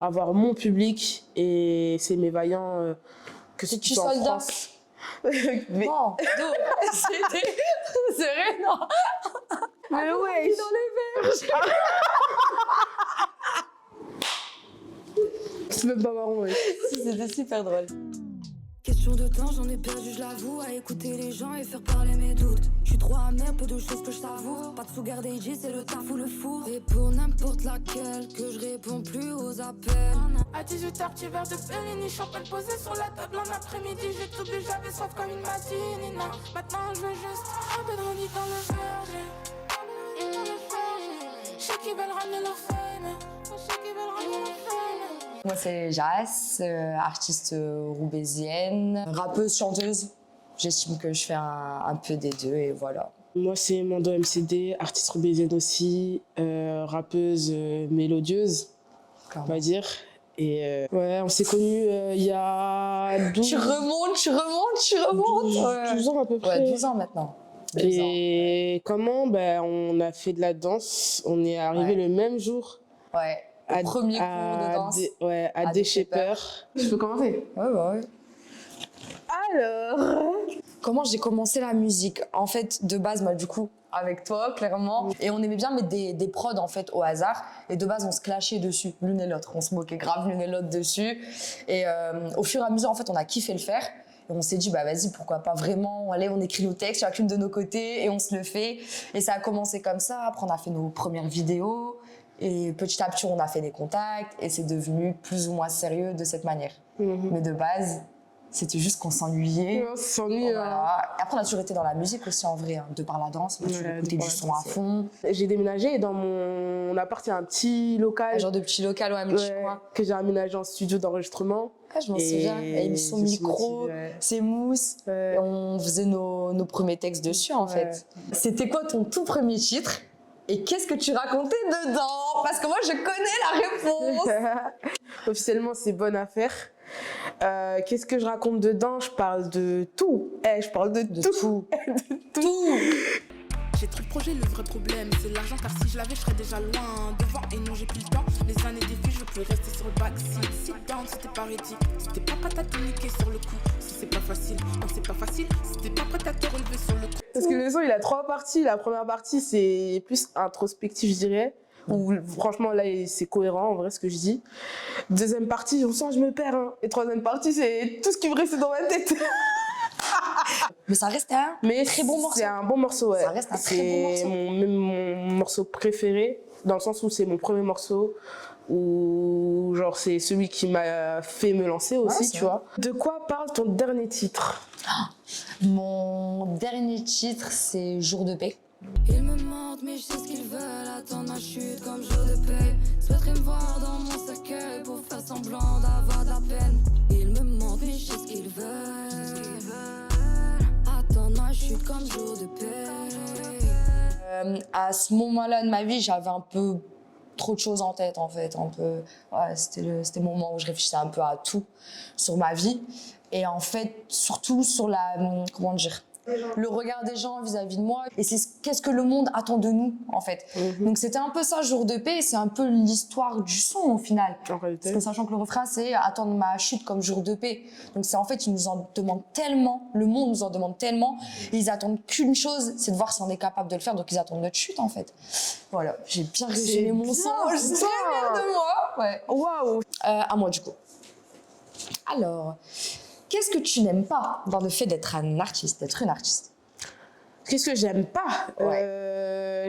avoir mon public et c'est mes vaillants que C'est tu tu sois en soldat. France. Mais, Non, c'était... C'est vrai, non. mais ouais. Dans les verres. C'est même pas marrant, ouais. C'était super drôle. Question de temps, j'en ai perdu, je l'avoue. À écouter les gens et faire parler mes doutes. Je suis trop amer, peu de choses que je savoure. Pas de sous-garder, c'est le taf ou le four. Et pour n'importe laquelle, que je réponds plus aux appels. À 18h, petit verre de Bellini, champagne posé sur la table en après-midi. J'ai tout bu, j'avais soif comme une matinée. Non, maintenant je veux juste un peu de honey dans le verre. Je sais qu'ils veulent ramener leur fame. Je sais qu'ils veulent ramener leur fame. Moi, c'est Jas, artiste roubaisienne, rappeuse, chanteuse. J'estime que je fais un peu des deux et voilà. Moi, c'est Mando MCD, artiste rebésienne aussi, rappeuse mélodieuse, on va dire. Et ouais, on s'est connus il y a 12, Tu remontes. 12 ans à peu près. Ouais, 12 ans maintenant. 12 ans. Et comment on a fait de la danse, on est arrivé le même jour. Ouais. Au premier cours de danse. À Des Shapers. Je peux commencer? Ouais. Alors, Comment j'ai commencé la musique? En fait, de base, du coup, avec toi, clairement. Et on aimait bien mettre des prods, en fait, au hasard. Et de base, on se clashait dessus, l'une et l'autre. On se moquait grave l'une et l'autre dessus. Et au fur et à mesure, en fait, on a kiffé le faire. Et on s'est dit, vas-y, pourquoi pas vraiment. Allez, on écrit nos textes, chacune de nos côtés, et on se le fait. Et ça a commencé comme ça. Après, on a fait nos premières vidéos. Et petit à petit, on a fait des contacts. Et c'est devenu plus ou moins sérieux de cette manière. Mais de base, c'était juste qu'on s'ennuyait. on s'ennuie. Voilà. Après, on a toujours été dans la musique aussi, en vrai, de par la danse. On a toujours écouté du son à fond. J'ai déménagé et dans mon appart, il y a un petit local. Un genre de petit local ou un petit coin. Que j'ai aménagé en studio d'enregistrement. Ah, je m'en souviens. Il a mis son micro, ses mousses. Et on faisait nos premiers textes dessus, en fait. C'était quoi ton tout premier titre? Et qu'est-ce que tu racontais dedans? Parce que moi, je connais la réponse. Officiellement, c'est Bonne Affaire. Qu'est-ce que je raconte dedans? Je parle de tout. Je parle de tout. De tout. J'ai trop de projets, le vrai problème c'est l'argent. Car si je l'avais, je serais déjà loin devant. Et non, j'ai plus le temps. Les années défilent, je veux plus rester sur le backseat. Sit down, c'était pas ready. C'était pas prête à te niquer sur le coup. Si c'est pas facile, non, c'est pas facile. Si t'es pas prête à te relever sur le coup. Parce que le son, il a 3 parties. La première partie, c'est plus introspectif, je dirais. Où franchement, là, c'est cohérent, en vrai, ce que je dis. Deuxième partie, on sent, je me perds. Hein. Et troisième partie, c'est tout ce qui me restait dans ma tête. Mais ça reste un très bon morceau. C'est un bon morceau, ouais. Ça reste un très bon morceau. C'est mon morceau préféré, dans le sens où c'est mon premier morceau, ou genre c'est celui qui m'a fait me lancer aussi, tu vois. De quoi parle ton dernier titre? Mon dernier titre, c'est Jour de paix. Ils me mentent, mais je sais ce qu'ils veulent. Attendre ma chute comme jour de paix. Souhaiteraient me voir dans mon cercueil pour faire semblant d'avoir de la peine. Ils me mentent, mais je sais ce qu'ils veulent. Attendre ma chute comme jour de paix. À ce moment-là de ma vie, j'avais un peu trop de choses en tête, en fait. C'était le moment où je réfléchissais un peu à tout sur ma vie. Et en fait, surtout sur le regard des gens vis-à-vis de moi. Et c'est qu'est-ce que le monde attend de nous, en fait. Donc c'était un peu ça, Jour de paix. Et c'est un peu l'histoire du son, au final. Parce que sachant que le refrain, c'est attendre ma chute comme jour de paix. Donc c'est en fait, ils nous en demandent tellement, le monde nous en demande tellement. Et ils attendent qu'une chose, c'est de voir si on est capable de le faire. Donc ils attendent notre chute, en fait. Voilà, j'ai bien résumé mon son. Je suis très fière de moi. Ouais. Waouh. À moi, du coup. Alors, qu'est-ce que tu n'aimes pas dans le fait d'être un artiste, d'être une artiste? Qu'est-ce que j'aime pas?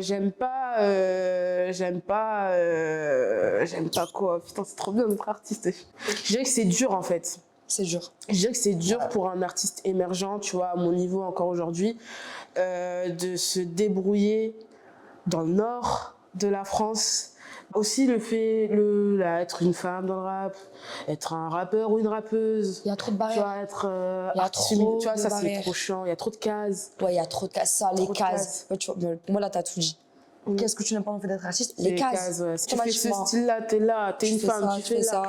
J'aime pas quoi? Putain, c'est trop bien d'être artiste. Je dirais que c'est dur, en fait. C'est dur. Je dirais que c'est dur pour un artiste émergent, tu vois, à mon niveau encore aujourd'hui, de se débrouiller dans le nord de la France. Aussi le fait, être une femme dans le rap, être un rappeur ou une rappeuse. Il y a trop de barrières. Tu vois, Il y a trop tu vois, de ça barrières. c'est trop chiant, il y a trop de cases. Ouais, il y a trop de cases. Ça, les Trop de cases. Ouais, tu vois, pour moi, là, t'as tout dit. Qu'est-ce que tu n'aimes pas dans le fait d'être artiste? Les cases. Ouais. Si tu fais ce style-là, t'es une femme, tu fais ça.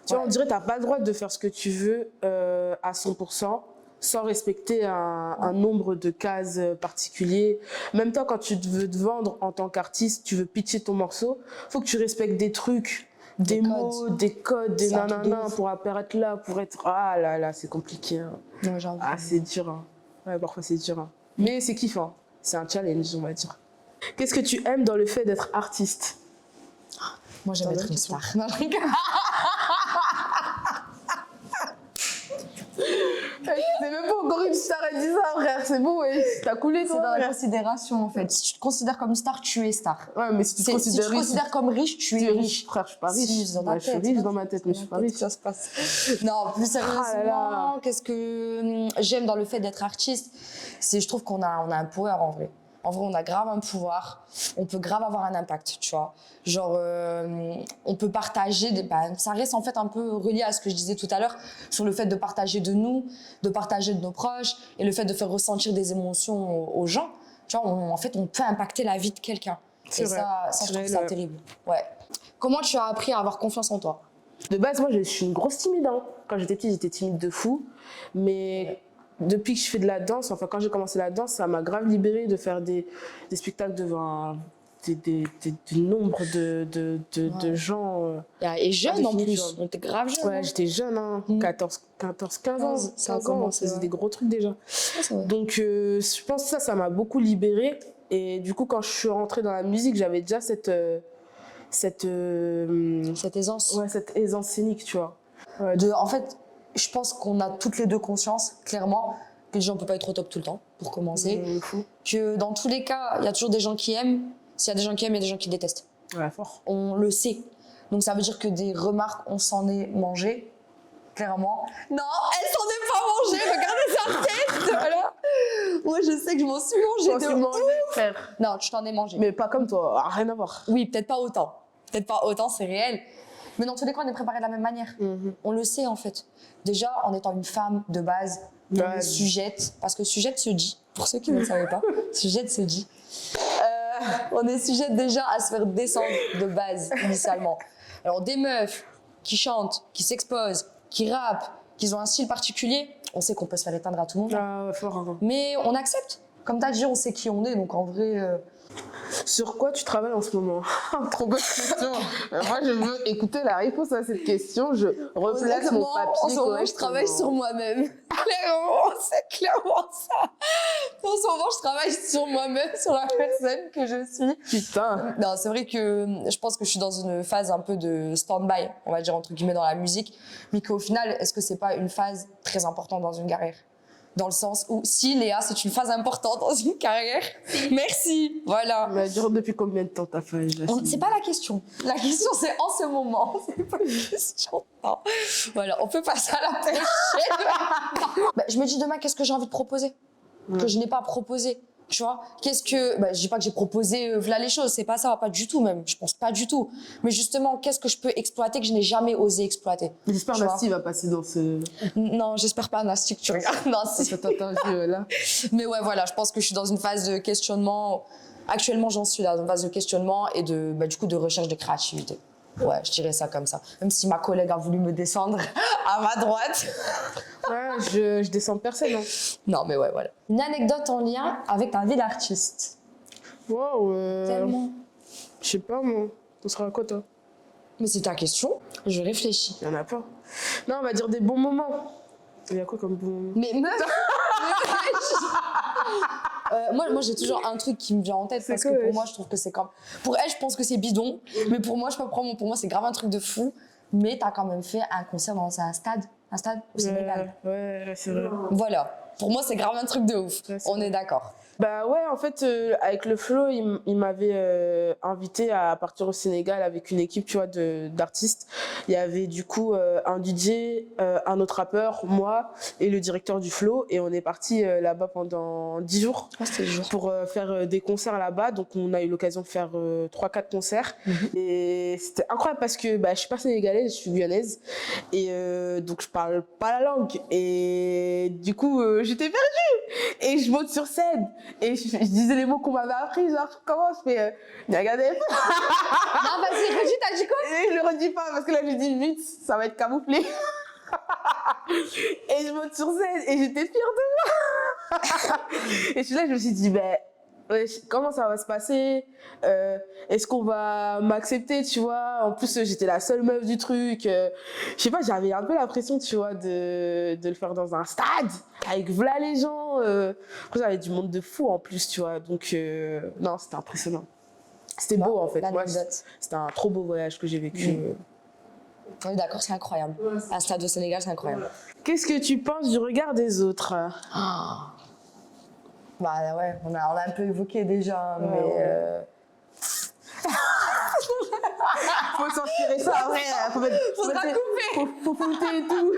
Tu vois, on dirait que t'as pas le droit de faire ce que tu veux à 100%. Sans respecter un nombre de cases particuliers. Même toi, quand tu veux te vendre en tant qu'artiste, tu veux pitcher ton morceau, faut que tu respectes des trucs des Des mots, codes. des codes, des C'est un truc de nanana ouf. pour apparaître là, pour être... Ah là là, c'est compliqué. Hein. Non, j'avoue. Ah, c'est dur. Hein. Ouais, parfois c'est dur. Hein. Mais c'est kiffant. C'est un challenge, on va dire. Qu'est-ce que tu aimes dans le fait d'être artiste? Moi, j'aime T'as être la une question. star. Non, je rigole. C'est même pas encore une star, elle dit ça, frère. C'est bon, ouais. T'as coulé, C'est toi, dans la frère. considération, en fait. Si tu te considères comme une star, tu es star. Ouais, mais si tu te Si tu considères te riche, considères comme riche, tu tu es es riche. riche. Frère, je suis pas riche. Si, dans ta Ouais, je suis tête, riche là. dans ma tête, mais je suis pas riche. Ça se passe. Non, plus sérieusement, Ah là là. qu'est-ce que j'aime dans le fait d'être artiste? Je trouve qu'on a un pouvoir en vrai. En vrai, on a grave un pouvoir. On peut grave avoir un impact, tu vois. Genre, on peut partager. Ça reste en fait un peu relié à ce que je disais tout à l'heure sur le fait de partager de nous, de partager de nos proches et le fait de faire ressentir des émotions aux gens. Tu vois, en fait, on peut impacter la vie de quelqu'un. C'est Et vrai. ça, je C'est trouve vrai, ça terrible. Ouais. Comment tu as appris à avoir confiance en toi? De base, moi, je suis une grosse timide. Hein. Quand j'étais petite, j'étais timide de fou. Mais depuis que je fais de la danse, enfin, quand j'ai commencé la danse, ça m'a grave libérée de faire des spectacles devant du nombre de gens. Et jeune en défini, plus. tu vois. On était grave jeune. Ouais, j'étais jeune, hein, 15 ans. 15 ans, 15 ans, c'est ouais. des gros trucs déjà. C'est vrai. Donc, je pense que ça m'a beaucoup libérée. Et du coup, quand je suis rentrée dans la musique, j'avais déjà cette Cette aisance. cette aisance scénique, tu vois. Ouais, En fait, je pense qu'on a toutes les deux conscience, clairement, que déjà on peut pas être au top tout le temps, pour commencer. fou. Que dans tous les cas, il y a toujours des gens qui aiment. S'il y a des gens qui aiment, il y a des gens qui détestent. Ouais, fort. On le sait. Donc ça veut dire que des remarques, on s'en est mangé, clairement. Non, elle s'en est pas mangée, regardez sa tête, voilà. Moi, je sais que je m'en suis mangée de ouf. frère. Non, tu t'en es mangé. Mais pas comme toi, rien à voir. Oui, peut-être pas autant. Peut-être pas autant, c'est réel. Mais dans tous les cas, on est préparé de la même manière. On le sait, en fait. Déjà, en étant une femme de base, on Ouais. est sujette, parce que sujette se dit, pour ceux qui ne le savaient pas, sujette se dit. On est sujette déjà à se faire descendre de base, initialement. Alors, des meufs qui chantent, qui s'exposent, qui rappent, qui ont un style particulier, on sait qu'on peut se faire éteindre à tout moment. Ah, ouais, fort. Hein. Mais on accepte. Comme tu as dit, on sait qui on est, donc en vrai... Sur quoi tu travailles en ce moment? Trop bonne question. Moi, je veux écouter la réponse à cette question. Je replace mon Honnêtement, papier. en ce moment, je travaille sur moi-même. Clairement, c'est clairement ça. En ce moment, je travaille sur moi-même, sur la personne que je suis. Putain. Non, c'est vrai que je pense que je suis dans une phase un peu de stand-by, on va dire entre guillemets, dans la musique. Mais qu'au final, est-ce que c'est pas une phase très importante dans une carrière? Dans le sens où, si Léa, c'est une phase importante dans une carrière, merci, voilà. Mais elle dure depuis combien de temps ta phase? C'est pas la question. La question, c'est en ce moment. C'est pas une question. Non. Voilà, on peut passer à la prochaine. Bah, je me dis demain, qu'est-ce que j'ai envie de proposer que je n'ai pas proposé, tu vois? Qu'est-ce que... Bah, je dis pas que j'ai proposé voilà les choses, c'est pas ça, pas du tout même. Je pense pas du tout. Mais justement, qu'est-ce que je peux exploiter que je n'ai jamais osé exploiter? J'espère que Tu vois. Nasty va passer dans ce... Non, j'espère pas, Nasty, que tu regardes. Non, si. cette interview-là. Mais ouais, voilà, je pense que je suis dans une phase de questionnement. Actuellement, j'en suis là, dans une phase de questionnement et de, du coup, de recherche de créativité. Ouais, je dirais ça comme ça. Même si ma collègue a voulu me descendre à ma droite. Ouais, je descends personne. Hein. Non, mais ouais, voilà. Une anecdote en lien avec ta vie d'artiste. Wow. Tellement. Je sais pas, moi. On sera à quoi, toi? Mais c'est ta question, je réfléchis. Il y en a pas. Non, on va dire des bons moments. Il y a quoi comme bons moments? Mais meuf moi j'ai toujours un truc qui me vient en tête parce que pour moi je trouve que c'est comme... Pour elle je pense que c'est bidon, mais pour moi je peux prendre pour moi c'est grave un truc de fou. Mais t'as quand même fait un concert dans un stade au Sénégal. Ouais, c'est vrai. Voilà, pour moi c'est grave un truc de ouf, Ouais, c'est on vrai. est d'accord. Bah ouais, en fait, avec le Flow, il m'avait invité à partir au Sénégal avec une équipe, tu vois, d'artistes. Il y avait du coup un DJ, un autre rappeur, moi et le directeur du Flow. Et on est parti là-bas pendant 10 jours C'était le jour. pour faire des concerts là-bas. Donc on a eu l'occasion de faire 3-4 concerts. Et c'était incroyable parce que je suis pas sénégalaise, je suis guyanaise. Et donc je parle pas la langue. Et du coup, j'étais perdue. Et je monte sur scène. Et je disais les mots qu'on m'avait appris, genre je commence, mais regardez. Non vas-y, redis, t'as dit quoi? Et je le redis pas parce que là je dis vite, ça va être camouflé. Et je monte sur scène et j'étais fière de moi. Et je suis là, je me suis dit, Ouais, comment ça va se passer? Est-ce qu'on va m'accepter, tu vois? En plus, j'étais la seule meuf du truc. Je sais pas, j'avais un peu l'impression, tu vois, de le faire dans un stade, avec v'là les gens. Après, j'avais du monde de fou en plus, tu vois. Donc, non, c'était impressionnant. C'était beau, en fait. Moi, c'était un trop beau voyage que j'ai vécu. On est d'accord, c'est incroyable. Un stade au Sénégal, c'est incroyable. Qu'est-ce que tu penses du regard des autres? Bah ouais, on a un peu évoqué déjà, mais... Faut censurer ça, après. Faudra couper. Faut fouetter et tout.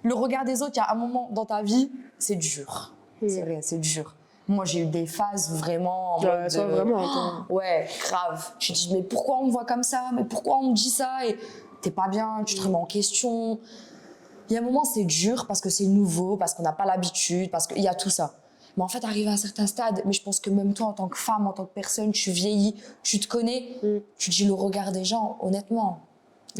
Le regard des autres, il y a un moment dans ta vie, c'est dur. C'est vrai, c'est dur. Moi, j'ai eu des phases vraiment en mode... Toi, vraiment, attends. Ouais, grave. Tu te dis, mais pourquoi on me voit comme ça? Mais pourquoi on me dit ça? Et t'es pas bien, tu te remets en question. Il y a un moment, c'est dur parce que c'est nouveau, parce qu'on n'a pas l'habitude, parce qu'il y a tout ça. Mais en fait, arrivé à un certain stade, mais je pense que même toi, en tant que femme, en tant que personne, tu vieillis, tu te connais, tu te dis le regard des gens, honnêtement,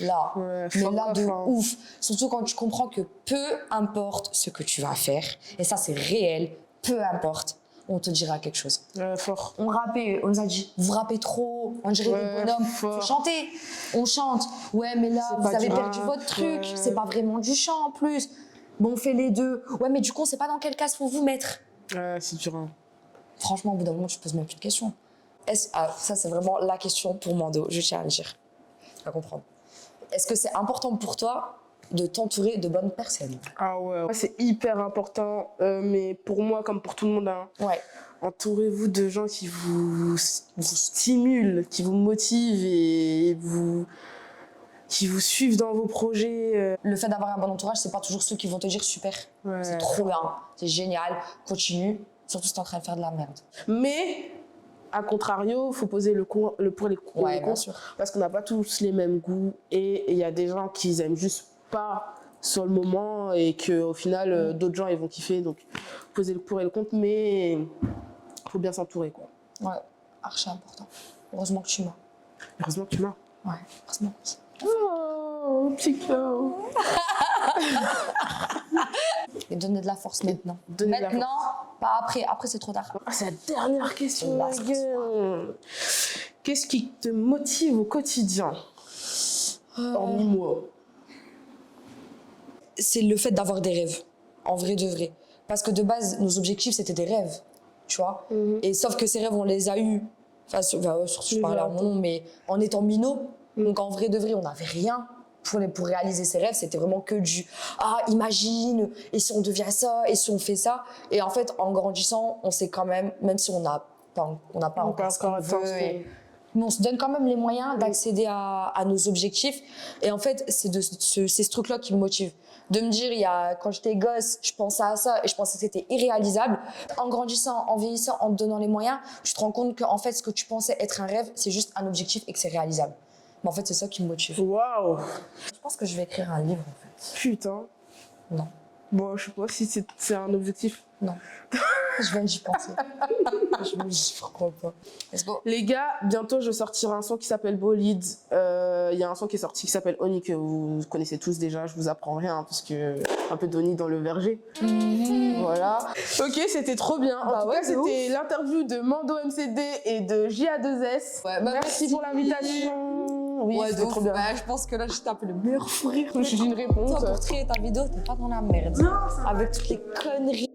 là, mais là de ouf. Surtout quand tu comprends que peu importe ce que tu vas faire, et ça c'est réel, peu importe, on te dira quelque chose. Fort. On rappait, on nous a dit, vous rappez trop, on dirait des bonhommes, faut chanter. On chante. Ouais, mais là, vous avez perdu votre truc, c'est pas vraiment du chant en plus. Bon, on fait les deux. Ouais, mais du coup, on sait pas dans quelle case faut vous mettre. C'est dur. Hein. Franchement, au bout d'un moment, tu te poses même plus de questions. Ça, c'est vraiment la question pour Mando, je tiens à le dire. À comprendre. Est-ce que c'est important pour toi de t'entourer de bonnes personnes? Ah ouais, c'est hyper important, mais pour moi, comme pour tout le monde, hein, ouais. Entourez-vous de gens qui vous stimulent, qui vous motivent et qui vous suivent dans vos projets. Le fait d'avoir un bon entourage, c'est pas toujours ceux qui vont te dire super, c'est trop bien, c'est génial, continue, surtout si t'es en train de faire de la merde. Mais, à contrario, il faut poser le pour et le contre, parce qu'on n'a pas tous les mêmes goûts et il y a des gens qui aiment juste pas sur le moment et qu'au final, d'autres gens ils vont kiffer, donc poser le pour et le contre, mais il faut bien s'entourer, quoi. Ouais, archi important. Heureusement que tu m'as. Heureusement que tu m'as. Ouais, heureusement. Oh, petit cœur. Et donner de la force maintenant. Maintenant, pas après. Après, c'est trop tard. C'est la dernière question, ma gueule. Qu'est-ce qui te motive au quotidien? Hormis moi. C'est le fait d'avoir des rêves, en vrai de vrai. Parce que de base, nos objectifs, c'était des rêves, tu vois. Et sauf que ces rêves, on les a eus, surtout je parle à mon nom, mais en étant minot. Donc en vrai de vrai, on n'avait rien pour réaliser ces rêves. C'était vraiment que du « Ah, imagine, et si on devient ça, et si on fait ça ?» Et en fait, en grandissant, on sait quand même si on n'a pas encore ce qu'on veut, mais on se donne quand même les moyens d'accéder à nos objectifs. Et en fait, c'est ce truc-là qui me motive. De me dire, quand j'étais gosse, je pensais à ça et je pensais que c'était irréalisable. En grandissant, en vieillissant, en te donnant les moyens, tu te rends compte que en fait, ce que tu pensais être un rêve, c'est juste un objectif et que c'est réalisable. Mais en fait, c'est ça qui me motive. Waouh! Je pense que je vais écrire un livre, en fait. Putain. Non. Bon, je sais pas si c'est un objectif. Non. Je viens d'y penser. Je me dis, pourquoi pas. Let's go. Les gars, bientôt, je sortirai un son qui s'appelle Bolide. Il y a un son qui est sorti qui s'appelle Oni, que vous connaissez tous déjà. Je vous apprends rien, parce que un peu d'Oni dans le verger. Voilà. Ok, c'était trop bien. En tout cas, c'était l'interview de Mando MCD et de JA2S. Ouais, merci pour l'invitation. Oui, c'était trop bien. Je pense que là, je tape le meilleur fou rire. J'ai une réponse. Toi, pour trier ta vidéo, t'es pas dans la merde. Non, avec toutes les conneries.